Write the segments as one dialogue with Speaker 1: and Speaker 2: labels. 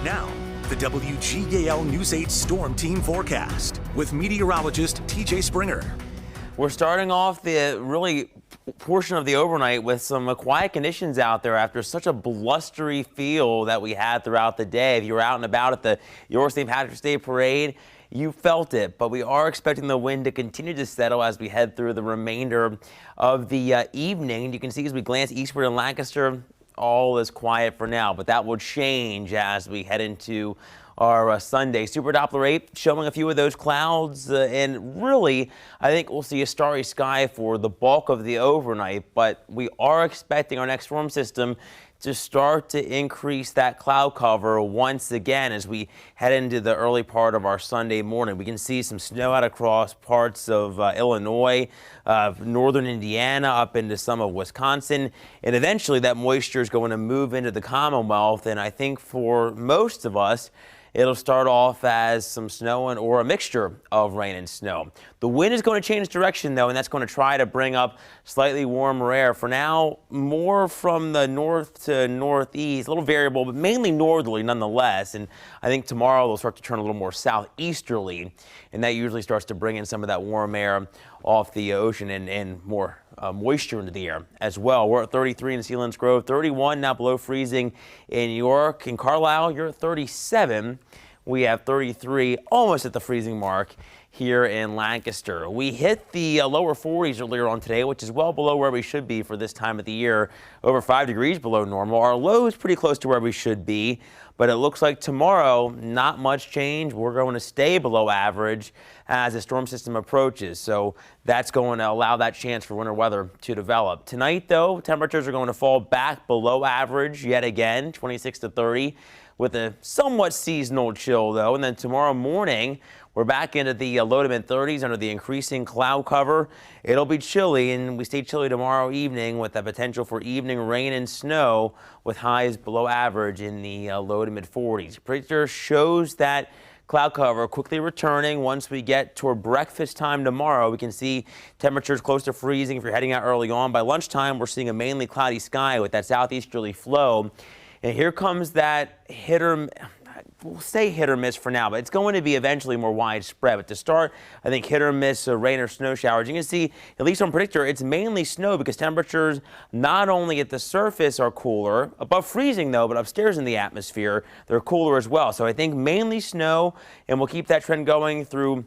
Speaker 1: Now, the WGAL News 8 Storm Team forecast with meteorologist TJ Springer.
Speaker 2: We're starting off the really portion of the overnight with some quiet conditions out there after such a blustery feel that we had throughout the day. If you were out and about at the York St. Patrick's Day Parade, you felt it, but we are expecting the wind to continue to settle as we head through the remainder of the evening. And you can see as we glance eastward in Lancaster, all is quiet for now, but that will change as we head into our Sunday. Super Doppler 8 showing a few of those clouds, and really, I think we'll see a starry sky for the bulk of the overnight, but we are expecting our next storm system to start to increase that cloud cover once again as we head into the early part of our Sunday morning. We can see some snow out across parts of Illinois, northern Indiana, up into some of Wisconsin, and eventually that moisture is going to move into the Commonwealth, and I think for most of us, it'll start off as some snow or a mixture of rain and snow. The wind is going to change direction, though, and that's going to try to bring up slightly warmer air. For now, more from the north to northeast, a little variable, but mainly northerly nonetheless. And I think tomorrow they'll start to turn a little more southeasterly, and that usually starts to bring in some of that warm air off the ocean and more moisture into the air as well. We're at 33 in Sealands Grove, 31 now below freezing in York. In Carlisle, you're at 37. We have 33, almost at the freezing mark here in Lancaster. We hit the lower 40s earlier on today, which is well below where we should be for this time of the year, over 5 degrees below normal. Our low is pretty close to where we should be, but it looks like tomorrow, not much change. We're going to stay below average as the storm system approaches, so that's going to allow that chance for winter weather to develop. Tonight, though, temperatures are going to fall back below average yet again, 26 to 30, with a somewhat seasonal chill, though. And then tomorrow morning, we're back into the low to mid-30s under the increasing cloud cover. It'll be chilly, and we stay chilly tomorrow evening with the potential for evening rain and snow with highs below average in the low to mid-40s. Predictor shows that cloud cover quickly returning once we get toward breakfast time tomorrow. We can see temperatures close to freezing if you're heading out early on. By lunchtime, we're seeing a mainly cloudy sky with that southeasterly flow. And here comes that we'll say hit or miss for now, but it's going to be eventually more widespread. But to start, I think hit or miss rain or snow showers. You can see, at least on Predictor, it's mainly snow because temperatures not only at the surface are cooler, above freezing though, but upstairs in the atmosphere, they're cooler as well. So I think mainly snow, and we'll keep that trend going through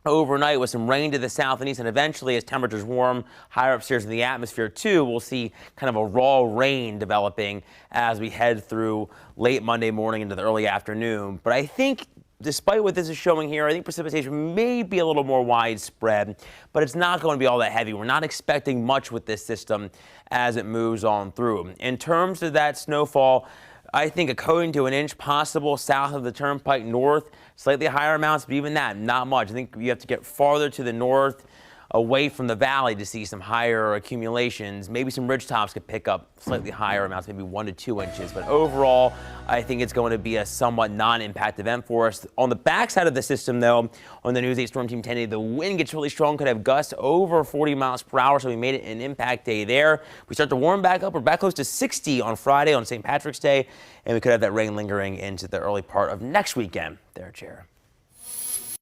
Speaker 2: overnight with some rain to the south and east, and eventually as temperatures warm higher upstairs in the atmosphere too, we'll see kind of a raw rain developing as we head through late Monday morning into the early afternoon. But I think despite what this is showing here, I think precipitation may be a little more widespread, but it's not going to be all that heavy. We're not expecting much with this system as it moves on through. In terms of that snowfall, I think a coating to an inch possible south of the Turnpike north, slightly higher amounts, but even that, not much. I think you have to get farther to the north, away from the valley to see some higher accumulations. Maybe some ridge tops could pick up slightly higher amounts, maybe 1 to 2 inches. But overall, I think it's going to be a somewhat non-impact event for us. On the backside of the system, though, on the News 8 Storm Team 1080, the wind gets really strong, could have gusts over 40 miles per hour, so we made it an impact day there. We start to warm back up. We're back close to 60 on Friday on St. Patrick's Day, and we could have that rain lingering into the early part of next weekend there, Chair.